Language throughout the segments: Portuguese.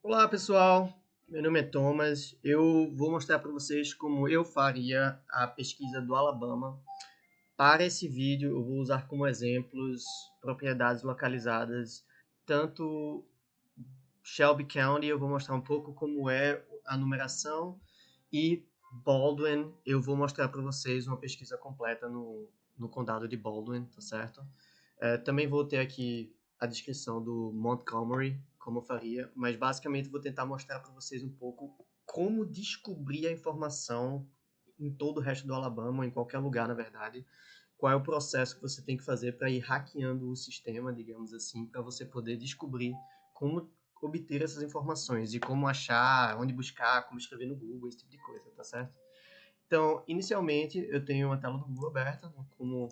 Olá pessoal, meu nome é Thomas. Eu vou mostrar para vocês como eu faria a pesquisa do Alabama. Para esse vídeo, eu vou usar como exemplos propriedades localizadas, tanto Shelby County, eu vou mostrar um pouco como é a numeração, e Baldwin, eu vou mostrar para vocês uma pesquisa completa no condado de Baldwin, tá certo? Também vou ter aqui a descrição do Montgomery, como eu faria, mas basicamente vou tentar mostrar para vocês um pouco como descobrir a informação em todo o resto do Alabama, em qualquer lugar, na verdade. Qual é o processo que você tem que fazer para ir hackeando o sistema, digamos assim, para você poder descobrir como obter essas informações e como achar, onde buscar, como escrever no Google, esse tipo de coisa, tá certo? Então, inicialmente, eu tenho uma tela do Google aberta, como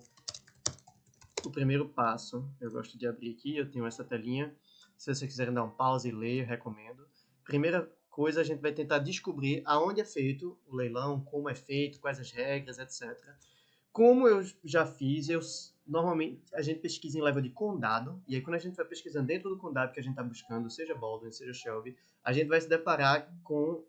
o primeiro passo, eu gosto de abrir aqui, eu tenho essa telinha. Se vocês quiserem dar um pause e ler, eu recomendo. Primeira coisa, a gente vai tentar descobrir aonde é feito o leilão, como é feito, quais as regras, etc. Como eu já fiz, normalmente a gente pesquisa em level de condado, e aí quando a gente vai pesquisando dentro do condado que a gente está buscando, seja Baldwin, seja Shelby, a gente vai se deparar com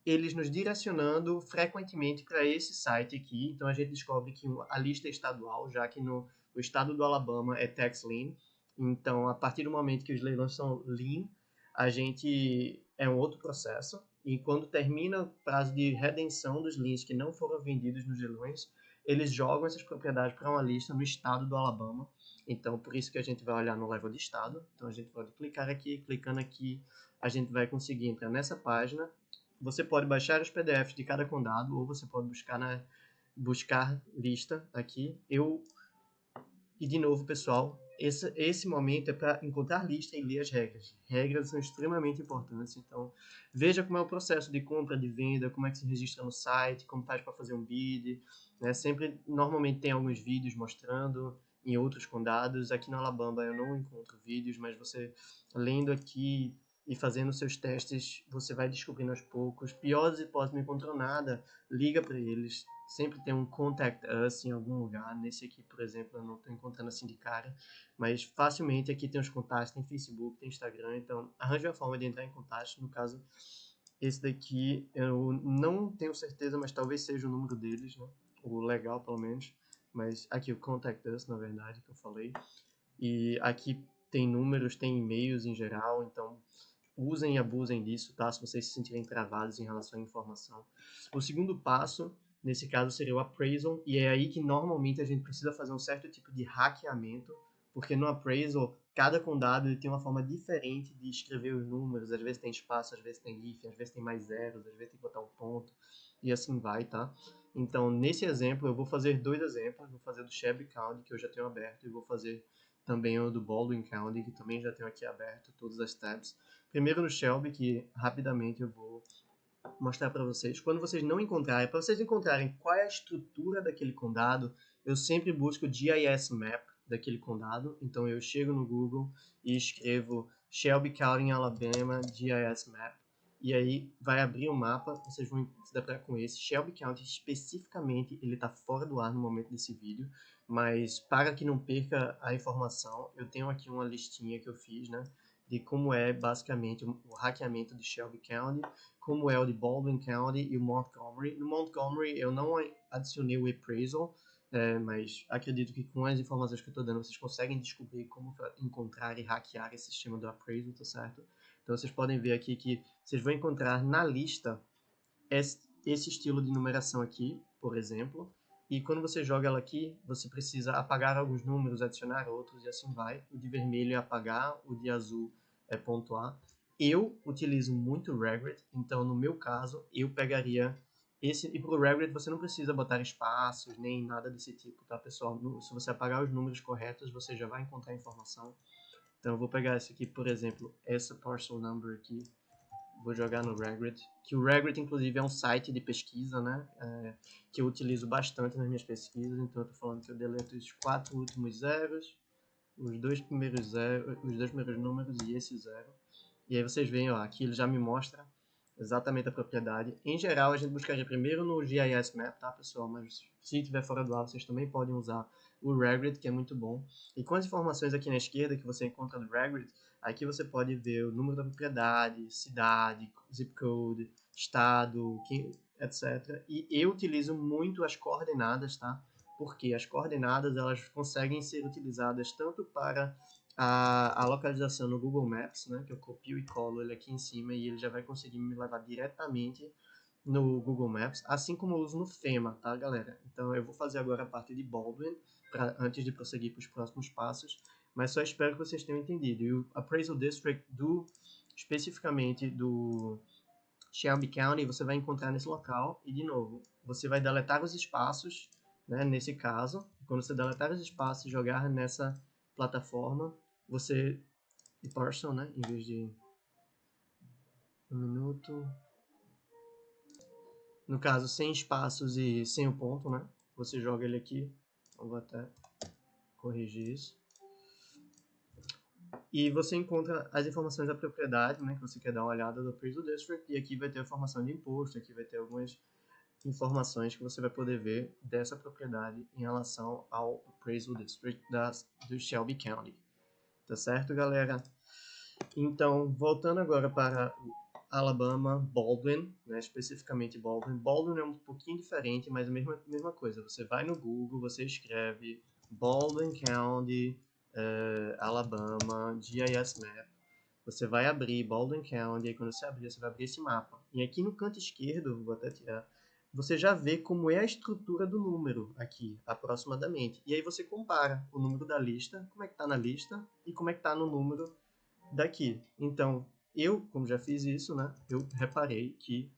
eles nos direcionando frequentemente para esse site aqui. Então a gente descobre que a lista é estadual, já que no estado do Alabama é tax lien. Então, a partir do momento que os leilões são lien, a gente é um outro processo. E quando termina o prazo de redenção dos liens que não foram vendidos nos leilões, eles jogam essas propriedades para uma lista no estado do Alabama. Então, por isso que a gente vai olhar no level de estado. Então, a gente pode clicar aqui, clicando aqui, a gente vai conseguir entrar nessa página. Você pode baixar os PDFs de cada condado ou você pode buscar lista aqui. E de novo, pessoal, esse momento é para encontrar lista e ler as regras. Regras são extremamente importantes, então veja como é o processo de compra, de venda, como é que se registra no site, como faz para fazer um bid. Né? Sempre, normalmente tem alguns vídeos mostrando em outros condados. Aqui no Alabama eu não encontro vídeos, mas você lendo aqui e fazendo seus testes, você vai descobrindo aos poucos. Pior das hipóteses, não encontrou nada, liga para eles. Sempre tem um contact us em algum lugar. Nesse aqui, por exemplo, eu não estou encontrando assim de cara, mas facilmente aqui tem os contatos, tem Facebook, tem Instagram, então arranje uma forma de entrar em contato. No caso, esse daqui eu não tenho certeza, mas talvez seja o número deles, né? O legal, pelo menos. Mas aqui o contact us, na verdade, que eu falei. E aqui tem números, tem e-mails em geral, então usem e abusem disso, tá? Se vocês se sentirem travados em relação à informação. O segundo passo, nesse caso, seria o appraisal, e é aí que normalmente a gente precisa fazer um certo tipo de hackeamento, porque no appraisal, cada condado ele tem uma forma diferente de escrever os números, às vezes tem espaço, às vezes tem hífen, às vezes tem mais zeros, às vezes tem que botar um ponto, e assim vai, tá? Então, nesse exemplo, eu vou fazer dois exemplos, vou fazer do Shelby County, que eu já tenho aberto, e vou fazer também o do Baldwin County, que também já tenho aqui aberto, todas as tabs. Primeiro no Shelby, que rapidamente eu vou mostrar para vocês. Quando vocês não encontrarem, para vocês encontrarem qual é a estrutura daquele condado, eu sempre busco o GIS Map daquele condado. Então eu chego no Google e escrevo Shelby County, Alabama, GIS Map. E aí vai abrir o mapa, vocês vão se deparar com esse. Shelby County especificamente, ele está fora do ar no momento desse vídeo, mas para que não perca a informação, eu tenho aqui uma listinha que eu fiz, né? De como é basicamente o hackeamento de Shelby County, como é o de Baldwin County e o Montgomery. No Montgomery eu não adicionei o appraisal, mas acredito que com as informações que eu estou dando vocês conseguem descobrir como encontrar e hackear esse sistema do appraisal, tá certo? Então vocês podem ver aqui que vocês vão encontrar na lista esse estilo de numeração aqui, por exemplo, e quando você joga ela aqui, você precisa apagar alguns números, adicionar outros e assim vai. O de vermelho é apagar, o de azul é pontuar. Eu utilizo muito o Regret, então no meu caso, eu pegaria esse, e para o Regret você não precisa botar espaços nem nada desse tipo, tá pessoal? Se você apagar os números corretos, você já vai encontrar a informação. Então eu vou pegar esse aqui, por exemplo, essa parcel number aqui, vou jogar no Regret, que o Regret inclusive é um site de pesquisa, né, que eu utilizo bastante nas minhas pesquisas, então eu tô falando que eu deleto os 4 últimos zeros, os dois primeiros números e esse zero, e aí vocês veem, ó, aqui ele já me mostra exatamente a propriedade. Em geral, a gente buscaria primeiro no GIS Map, tá, pessoal? Mas se estiver fora do ar, vocês também podem usar o Regret, que é muito bom. E com as informações aqui na esquerda que você encontra no Regret, Aqui você pode ver o número da propriedade, cidade, zip code, estado, etc. E eu utilizo muito as coordenadas, tá? Porque as coordenadas elas conseguem ser utilizadas tanto para a localização no Google Maps, né? Que eu copio e colo ele aqui em cima e ele já vai conseguir me levar diretamente no Google Maps, assim como eu uso no Fema, tá, galera? Então eu vou fazer agora a parte de Baldwin, antes de prosseguir para os próximos passos, mas só espero que vocês tenham entendido. E o Appraisal District especificamente do Shelby County, você vai encontrar nesse local, e de novo, você vai deletar os espaços, né, nesse caso, quando você deletar os espaços e jogar nessa plataforma, você, e parcel, né, em vez de 1 minuto, no caso, sem espaços e sem o ponto, né? Você joga ele aqui. Eu vou até corrigir isso. E você encontra as informações da propriedade, né? Que você quer dar uma olhada do Appraisal District. E aqui vai ter a informação de imposto. Aqui vai ter algumas informações que você vai poder ver dessa propriedade em relação ao Appraisal District do Shelby County. Tá certo, galera? Então, voltando agora para Alabama, Baldwin, né, especificamente Baldwin. Baldwin é um pouquinho diferente, mas a mesma coisa. Você vai no Google, você escreve Baldwin County, Alabama, GIS Map. Você vai abrir Baldwin County, e quando você abrir, você vai abrir esse mapa. E aqui no canto esquerdo, vou até tirar, você já vê como é a estrutura do número aqui, aproximadamente. E aí você compara o número da lista, como é que está na lista, e como é que está no número daqui. Então, eu, como já fiz isso, né, eu reparei que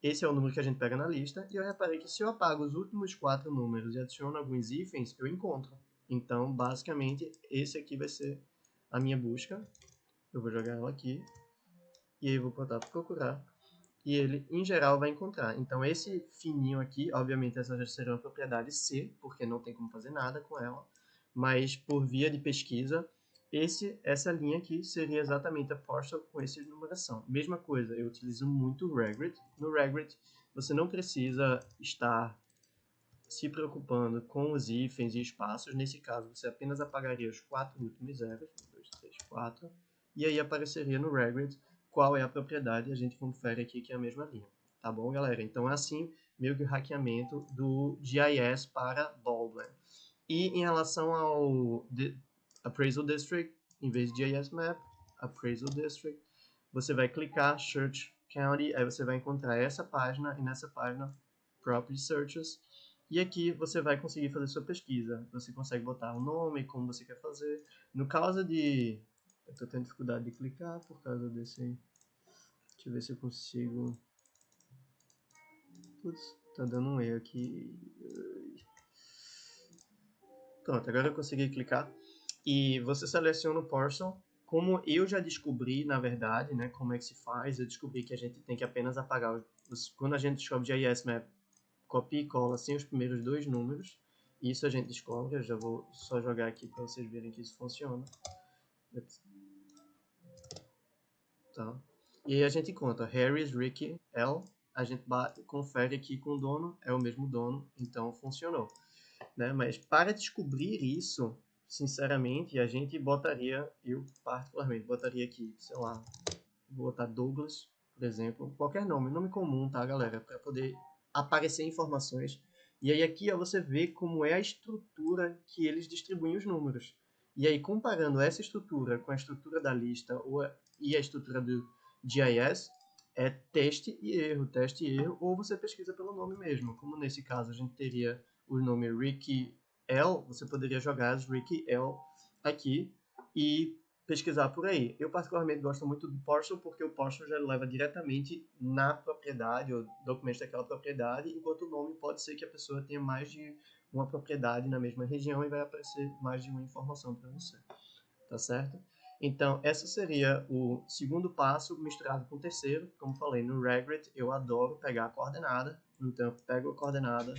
esse é o número que a gente pega na lista, e eu reparei que se eu apago os últimos 4 números e adiciono alguns hífens, eu encontro. Então, basicamente, esse aqui vai ser a minha busca. Eu vou jogar ela aqui, e aí eu vou botar procurar, e ele, em geral, vai encontrar. Então, esse fininho aqui, obviamente, essa já será uma propriedade C, porque não tem como fazer nada com ela, mas por via de pesquisa, essa linha aqui seria exatamente a parcel com essa numeração. Mesma coisa, eu utilizo muito o Regret. No Regret, você não precisa estar se preocupando com os hífens e espaços. Nesse caso, você apenas apagaria os 4 últimos zeros, 1, 2, 3, 4, e aí apareceria no Regret qual é a propriedade, a gente confere aqui que é a mesma linha. Tá bom, galera? Então é assim, meio que o hackeamento do GIS para Baldwin. E em relação ao Appraisal District, em vez de GIS Map, Appraisal District, você vai clicar Search County, aí você vai encontrar essa página, e nessa página, Property Searches, e aqui você vai conseguir fazer sua pesquisa. Você consegue botar o nome, como você quer fazer. No caso de... eu estou tendo dificuldade de clicar por causa desse... deixa eu ver se eu consigo... putz, tá dando um erro aqui. Pronto, agora eu consegui clicar. E você seleciona o parcel. Como eu já descobri, na verdade, né, como é que se faz, eu descobri que a gente tem que apenas apagar quando a gente descobre GIS Map, copia e cola sem os primeiros 2 números. Isso a gente descobre, eu já vou só jogar aqui para vocês verem que isso funciona. Tá. E aí a gente conta Harris, Ricky, L, a gente confere aqui com o dono, é o mesmo dono, então funcionou. Né? Mas para descobrir isso, sinceramente, a gente botaria, eu particularmente botaria aqui, sei lá, vou botar Douglas, por exemplo, qualquer nome comum, tá, galera? Para poder aparecer informações. E aí aqui ó, você vê como é a estrutura que eles distribuem os números. E aí comparando essa estrutura com a estrutura da lista e a estrutura do GIS, é teste e erro, ou você pesquisa pelo nome mesmo. Como nesse caso a gente teria o nome Ricky L, você poderia jogar as Ricky L aqui e pesquisar por aí. Eu particularmente gosto muito do parcel porque o parcel já leva diretamente na propriedade ou documentos daquela propriedade, enquanto o nome pode ser que a pessoa tenha mais de uma propriedade na mesma região e vai aparecer mais de uma informação para você. Tá certo? Então, essa seria o segundo passo misturado com o terceiro. Como falei, no Regret eu adoro pegar a coordenada. Então, eu pego a coordenada,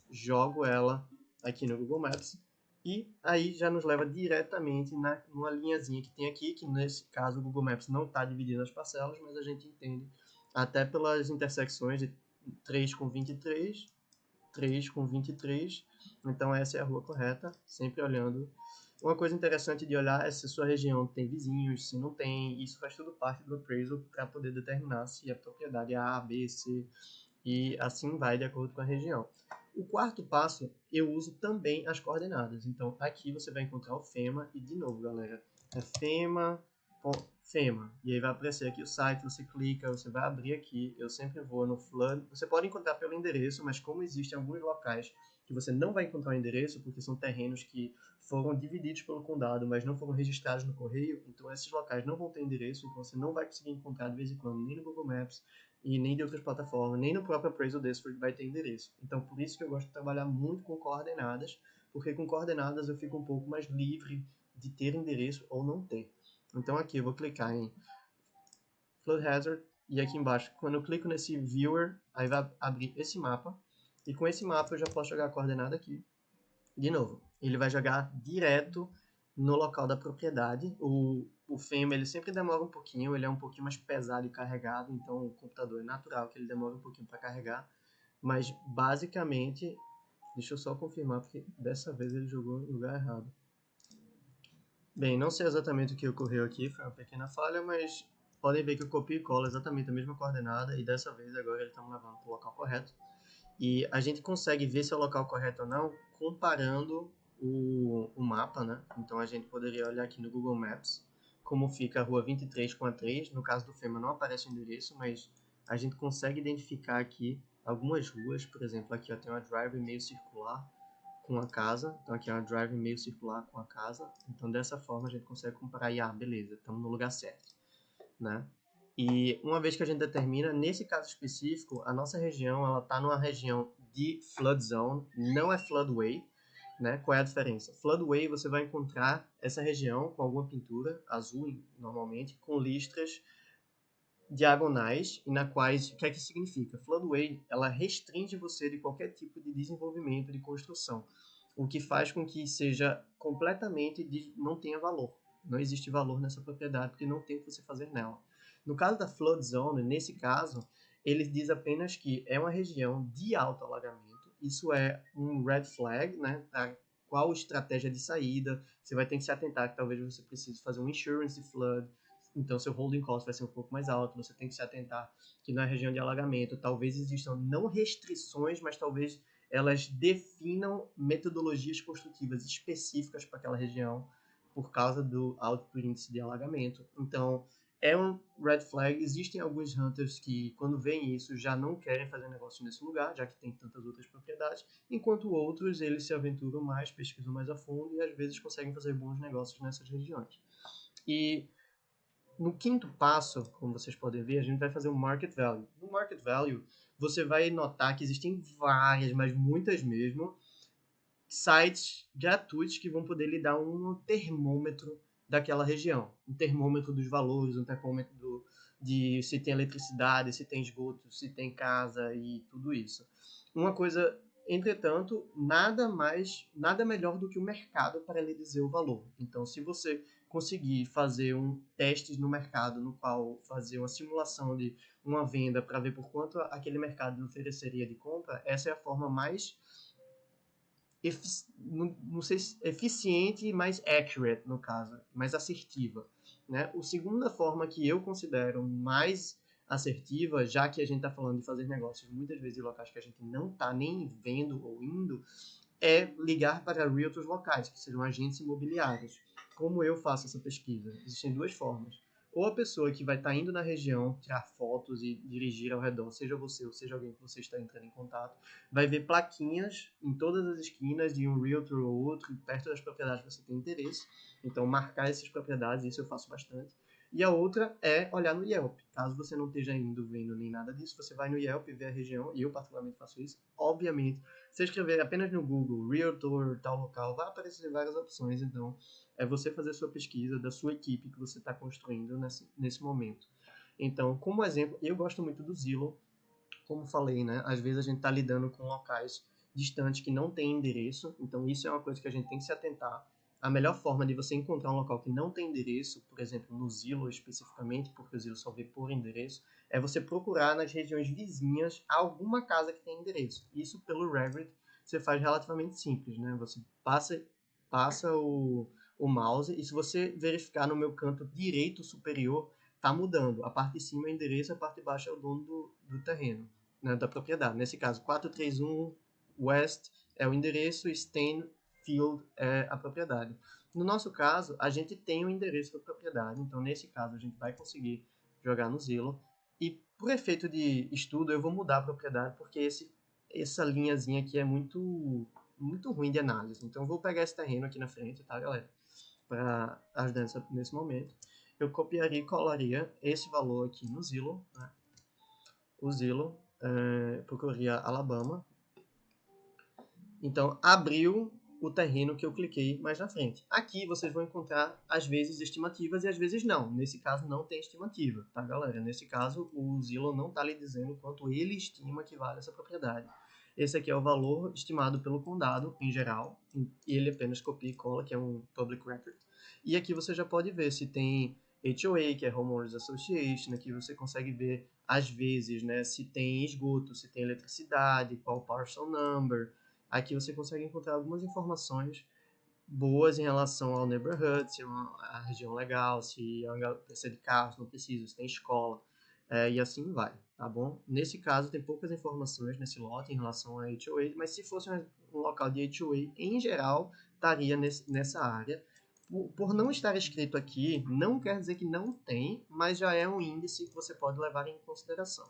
jogo ela aqui no Google Maps e aí já nos leva diretamente numa linhazinha que tem aqui, que nesse caso o Google Maps não está dividindo as parcelas, mas a gente entende até pelas intersecções de 3 com 23, 3 com 23. Então, essa é a rua correta, sempre olhando Uma coisa interessante de olhar é se a sua região tem vizinhos, se não tem. Isso faz tudo parte do appraisal para poder determinar se a propriedade é A, B, C e assim vai de acordo com a região. O quarto passo, eu uso também as coordenadas. Então, aqui você vai encontrar o FEMA e, de novo, galera, é FEMA. E aí vai aparecer aqui o site, você clica, você vai abrir aqui. Eu sempre vou no Flood. Você pode encontrar pelo endereço, mas como existem alguns locais que você não vai encontrar o endereço, porque são terrenos que foram divididos pelo condado, mas não foram registrados no correio, então esses locais não vão ter endereço, então você não vai conseguir encontrar de vez em quando, nem no Google Maps, e nem de outras plataformas, nem no próprio Appraisal Desktop vai ter endereço. Então, por isso que eu gosto de trabalhar muito com coordenadas, porque com coordenadas eu fico um pouco mais livre de ter endereço ou não ter. Então, aqui eu vou clicar em Flood Hazard, e aqui embaixo, quando eu clico nesse Viewer, aí vai abrir esse mapa, e com esse mapa eu já posso jogar a coordenada aqui. De novo, ele vai jogar direto no local da propriedade. O FEMA ele sempre demora um pouquinho, ele é um pouquinho mais pesado e carregado, então o computador é natural que ele demora um pouquinho para carregar. Mas basicamente, deixa eu só confirmar, porque dessa vez ele jogou no lugar errado. Bem, não sei exatamente o que ocorreu aqui, foi uma pequena falha, mas podem ver que eu copio e colo exatamente a mesma coordenada e dessa vez agora ele está me levando para o local correto. E a gente consegue ver se é o local correto ou não comparando o mapa, né? Então a gente poderia olhar aqui no Google Maps como fica a rua 23 com a 3. No caso do FEMA não aparece o endereço, mas a gente consegue identificar aqui algumas ruas. Por exemplo, aqui ó, tem uma drive meio circular com a casa. Então aqui é uma drive meio circular com a casa. Então dessa forma a gente consegue comparar e beleza, estamos no lugar certo, né? E uma vez que a gente determina, nesse caso específico, a nossa região ela está numa região de flood zone, não é floodway, né? Qual é a diferença? Floodway você vai encontrar essa região com alguma pintura azul normalmente, com listras diagonais e na quais o que é que significa? Floodway ela restringe você de qualquer tipo de desenvolvimento de construção, o que faz com que seja completamente não tenha valor. Não existe valor nessa propriedade porque não tem o que você fazer nela. No caso da flood zone, nesse caso, ele diz apenas que é uma região de alto alagamento. Isso é um red flag, né? Qual estratégia de saída? Você vai ter que se atentar que talvez você precise fazer um insurance de flood, então seu holding cost vai ser um pouco mais alto. Você tem que se atentar que na região de alagamento talvez existam não restrições, mas talvez elas definam metodologias construtivas específicas para aquela região por causa do alto índice de alagamento. Então, é um red flag. Existem alguns hunters que, quando veem isso, já não querem fazer negócio nesse lugar, já que tem tantas outras propriedades, enquanto outros, eles se aventuram mais, pesquisam mais a fundo e, às vezes, conseguem fazer bons negócios nessas regiões. E no quinto passo, como vocês podem ver, a gente vai fazer o Market Value. No Market Value, você vai notar que existem várias, mas muitas mesmo, sites gratuitos que vão poder lhe dar um termômetro daquela região. Um termômetro dos valores, um termômetro de se tem eletricidade, se tem esgoto, se tem casa e tudo isso. Uma coisa, entretanto, nada melhor do que o mercado para lhe dizer o valor. Então, se você conseguir fazer testes no mercado, no qual fazer uma simulação de uma venda para ver por quanto aquele mercado ofereceria de compra, essa é a forma mais não sei se eficiente e mais accurate, no caso, mais assertiva, né? A segunda forma que eu considero mais assertiva, já que a gente está falando de fazer negócios muitas vezes em locais que a gente não está nem vendo ou indo, é ligar para realtors locais, que seriam agentes imobiliários. Como eu faço essa pesquisa? Existem duas formas. Ou a pessoa que vai estar indo na região, tirar fotos e dirigir ao redor, seja você ou seja alguém que você está entrando em contato, vai ver plaquinhas em todas as esquinas de um realtor ou outro, perto das propriedades que você tem interesse. Então, marcar essas propriedades, isso eu faço bastante. E a outra é olhar no Yelp. Caso você não esteja indo, vendo nem nada disso, você vai no Yelp e vê a região, e eu particularmente faço isso. Obviamente, se escrever apenas no Google, Realtor, tal local, vai aparecer várias opções. Então, é você fazer sua pesquisa da sua equipe que você está construindo nesse momento. Então, como exemplo, eu gosto muito do Zillow. Como falei, né? Às vezes a gente está lidando com locais distantes que não tem endereço. Então, isso é uma coisa que a gente tem que se atentar. A melhor forma de você encontrar um local que não tem endereço, por exemplo, no Zillow especificamente, porque o Zillow só vê por endereço, é você procurar nas regiões vizinhas alguma casa que tem endereço. Isso pelo Revit você faz relativamente simples, né? Você passa o o mouse, e se você verificar no meu canto direito superior, está mudando. A parte de cima é o endereço, a parte de baixo é o dono do terreno, né, da propriedade. Nesse caso, 431 West é o endereço, Stanfield é a propriedade. No nosso caso, a gente tem o endereço da propriedade, então nesse caso a gente vai conseguir jogar no Zillow. E por efeito de estudo, eu vou mudar a propriedade, porque essa linhazinha aqui é muito ruim de análise. Então eu vou pegar esse terreno aqui na frente, tá, galera? Para ajudar nesse momento. Eu copiaria e colaria esse valor aqui no Zillow, né? O Zillow, procuraria Alabama. Então, abriu o terreno que eu cliquei mais na frente. Aqui vocês vão encontrar, às vezes, estimativas e às vezes não. Nesse caso, não tem estimativa, tá, galera? Nesse caso, o Zillow não está lhe dizendo quanto ele estima que vale essa propriedade. Esse aqui é o valor estimado pelo condado, em geral. E ele apenas copia e cola, que é um public record. E aqui você já pode ver se tem HOA, que é Homeowners Association. Aqui você consegue ver, às vezes, né, se tem esgoto, se tem eletricidade, qual o parcel number. Aqui você consegue encontrar algumas informações boas em relação ao neighborhood, se é a região legal, se precisa de carros, não precisa, se tem escola, e assim vai, tá bom? Nesse caso, tem poucas informações nesse lote em relação a HOA, mas se fosse um local de HOA, em geral, estaria nessa área. Por não estar escrito aqui, não quer dizer que não tem, mas já é um índice que você pode levar em consideração.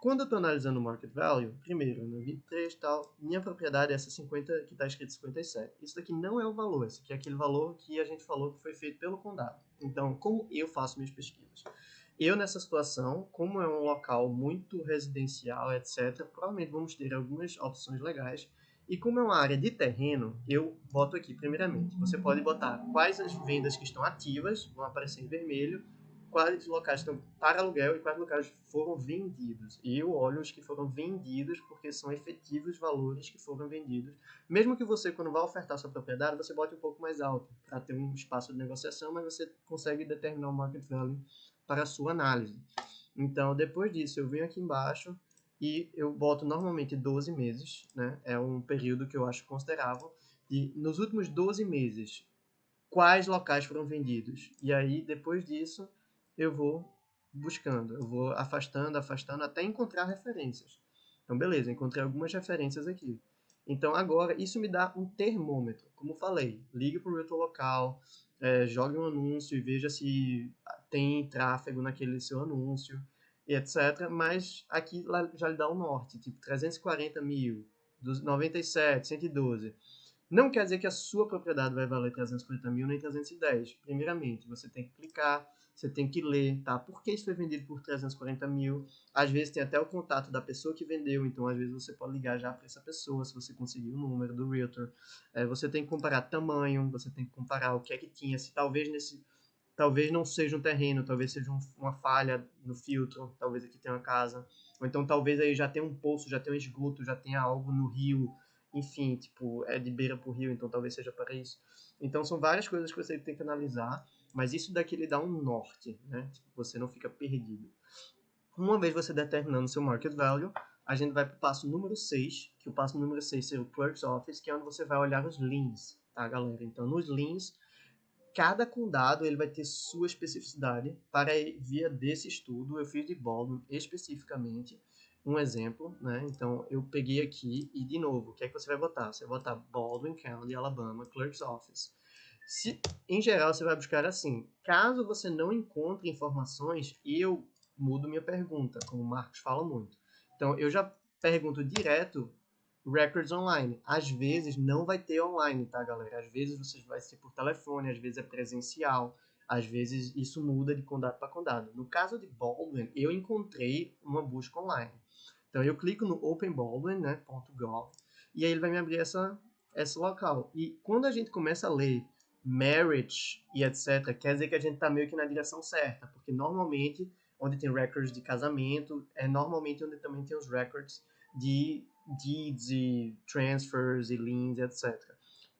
Quando eu estou analisando o market value, primeiro, no 23 e tal, minha propriedade é essa 50, que está escrito 57. Isso daqui não é o valor, esse aqui é aquele valor que a gente falou que foi feito pelo condado. Então, como eu faço minhas pesquisas? Eu, nessa situação, como é um local muito residencial, etc., provavelmente vamos ter algumas opções legais. E como é uma área de terreno, eu boto aqui, primeiramente, você pode botar quais as vendas que estão ativas, vão aparecer em vermelho, quais locais estão para aluguel e quais locais foram vendidos. E eu olho os que foram vendidos porque são efetivos valores que foram vendidos. Mesmo que você, quando vai ofertar sua propriedade, você bote um pouco mais alto para ter um espaço de negociação, mas você consegue determinar o market value para a sua análise. Então, depois disso, eu venho aqui embaixo e eu boto normalmente 12 meses, né? É um período que eu acho considerável. E nos últimos 12 meses, quais locais foram vendidos? E aí, depois disso, eu vou buscando, eu vou afastando, até encontrar referências. Então, beleza, encontrei algumas referências aqui. Então, agora, isso me dá um termômetro. Como falei, ligue para o realtor local, jogue um anúncio e veja se tem tráfego naquele seu anúncio, e etc. Mas aqui já lhe dá um norte, tipo 340 mil, 97, 112. Não quer dizer que a sua propriedade vai valer 350 mil nem 310. Primeiramente, você tem que clicar, você tem que ler, tá? Por que isso foi vendido por 340 mil? Às vezes tem até o contato da pessoa que vendeu, então às vezes você pode ligar já para essa pessoa, se você conseguir o número do realtor. Você tem que comparar tamanho, você tem que comparar o que é que tinha, se talvez não seja um terreno, talvez seja uma falha no filtro, talvez aqui tenha uma casa, ou então talvez aí já tenha um poço, já tenha um esgoto, já tenha algo no rio, enfim, tipo, é de beira pro rio, então talvez seja para isso. Então são várias coisas que você tem que analisar, mas isso daqui lhe dá um norte, né? Tipo, você não fica perdido. Uma vez você determinando seu market value, a gente vai para o passo número 6, que o passo número 6 seria o Clerk's Office, que é onde você vai olhar os liens, tá, galera? Então, nos liens, cada condado ele vai ter sua especificidade. Para via desse estudo, eu fiz de Baldwin especificamente um exemplo, né? Então eu peguei aqui e de novo, o que é que você vai botar? Você vai botar Baldwin County, Alabama, Clerk's Office. Em geral você vai buscar assim. Caso você não encontre informações, eu mudo minha pergunta, como o Marcos fala muito. Então eu já pergunto direto records online. Às vezes não vai ter online, tá, galera? Às vezes você vai ser por telefone, às vezes é presencial, às vezes isso muda de condado para condado. No caso de Baldwin, eu encontrei uma busca online. Então eu clico no Open Baldwin, né, .gov, e aí ele vai me abrir essa local. E quando a gente começa a ler marriage e etc, quer dizer que a gente está meio que na direção certa, porque normalmente onde tem records de casamento é normalmente onde também tem os records de deeds e transfers e liens, etc.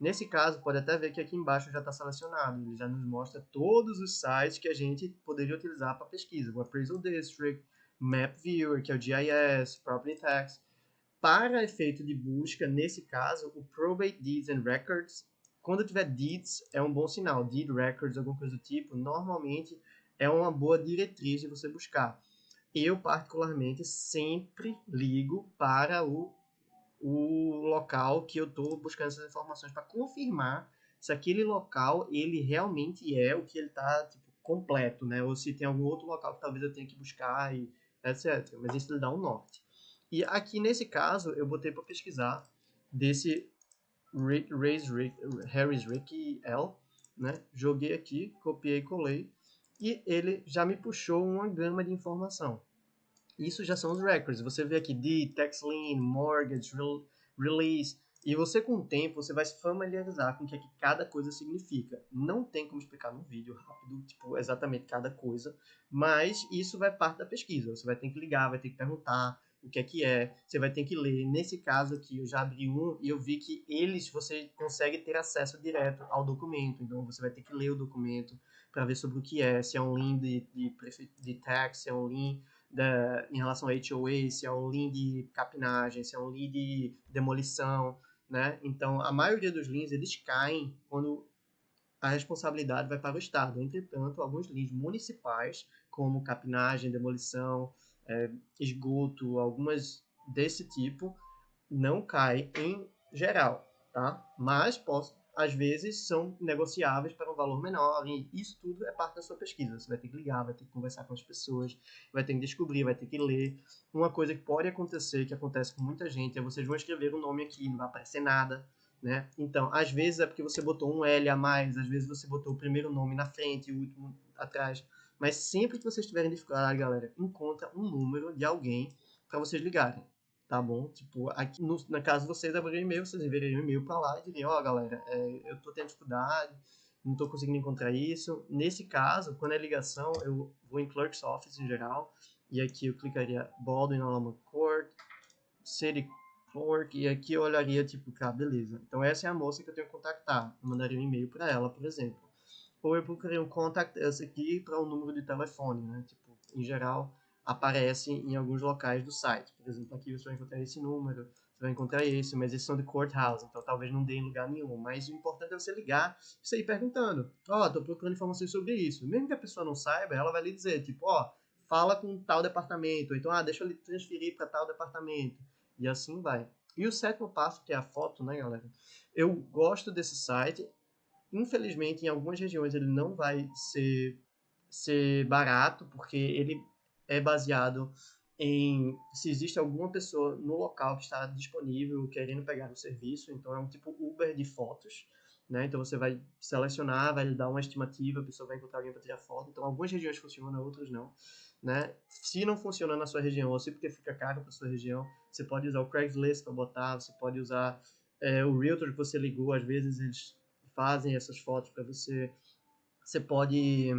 Nesse caso, pode até ver que aqui embaixo já está selecionado, ele já nos mostra todos os sites que a gente poderia utilizar para pesquisa, o Appraisal District, Map Viewer, que é o GIS, Property Tax. Para efeito de busca, nesse caso, o Probate Deeds and Records Quando tiver deeds, é um bom sinal. Deed records, alguma coisa do tipo, normalmente é uma boa diretriz de você buscar. Eu, particularmente, sempre ligo para o local que eu estou buscando essas informações para confirmar se aquele local ele realmente é o que ele está tipo, completo, né? Ou se tem algum outro local que talvez eu tenha que buscar e etc. Mas isso lhe dá um norte. E aqui nesse caso eu botei para pesquisar desse Harris Rick L, né? Joguei aqui, copiei, colei e ele já me puxou uma gama de informação. Isso já são os records. Você vê aqui deed, tax lien, mortgage, release. E você, com o tempo, você vai se familiarizar com o que, é que cada coisa significa. Não tem como explicar num vídeo rápido, tipo, exatamente cada coisa. Mas isso vai parte da pesquisa. Você vai ter que ligar, vai ter que perguntar o que é. Você vai ter que ler. Nesse caso aqui, eu já abri um e eu vi que eles, você consegue ter acesso direto ao documento. Então, você vai ter que ler o documento para ver sobre o que é. Se é um lien de tax, se é um lien em relação a HOA, se é um lien de capinagem, se é um lien de demolição, né? Então, a maioria dos liens, eles caem quando a responsabilidade vai para o Estado. Entretanto, alguns liens municipais, como capinagem, demolição, esgoto, algumas desse tipo, não cai em geral, tá? Mas às vezes são negociáveis para um valor menor e isso tudo é parte da sua pesquisa. Você vai ter que ligar, vai ter que conversar com as pessoas, vai ter que descobrir, vai ter que ler. Uma coisa que pode acontecer, que acontece com muita gente, é vocês vão escrever um nome aqui, não vai aparecer nada, né? Então, às vezes é porque você botou um L a mais, às vezes você botou o primeiro nome na frente e o último atrás. Mas sempre que vocês tiverem dificuldade, galera, encontra um número de alguém para vocês ligarem. Tá bom? Tipo, aqui na casa de vocês, abriram um e-mail, vocês enviariam um e-mail pra lá e diriam, ó, galera, eu tô tendo dificuldade, não tô conseguindo encontrar isso. Nesse caso, quando é ligação, eu vou em Clerk's Office em geral, e aqui eu clicaria Baldwin Alameda Court, City Clerk, e aqui eu olharia, tipo, cara, beleza. Então essa é a moça que eu tenho que contactar. Eu mandaria um e-mail pra ela, por exemplo. Ou eu procurei um contact us aqui para um número de telefone, né? Tipo, em geral, aparece em alguns locais do site. Por exemplo, aqui você vai encontrar esse número, você vai encontrar esse, mas esses são de courthouse, então talvez não dê em lugar nenhum. Mas o importante é você ligar e você ir perguntando. Ó, tô procurando informações sobre isso. Mesmo que a pessoa não saiba, ela vai lhe dizer, tipo, ó, fala com tal departamento, ou então, deixa eu lhe transferir para tal departamento. E assim vai. E o sétimo passo, que é a foto, né, galera? Eu gosto desse site. Infelizmente, em algumas regiões ele não vai ser barato, porque ele é baseado em se existe alguma pessoa no local que está disponível querendo pegar o serviço. Então é um tipo Uber de fotos, né? Então você vai selecionar, vai dar uma estimativa, a pessoa vai encontrar alguém para tirar foto. Então algumas regiões funcionam, outras não, né? Se não funciona na sua região, ou se porque fica caro para sua região, você pode usar o Craigslist para botar, você pode usar o Realtor que você ligou, às vezes eles fazem essas fotos para você. Você pode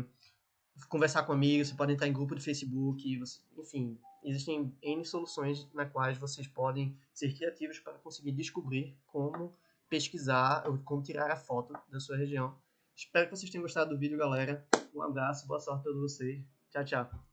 conversar com amigos, você pode entrar em grupo de Facebook, enfim, existem N soluções na quais vocês podem ser criativos para conseguir descobrir como pesquisar ou como tirar a foto da sua região. Espero que vocês tenham gostado do vídeo, galera. Um abraço, boa sorte a todos vocês. Tchau, tchau.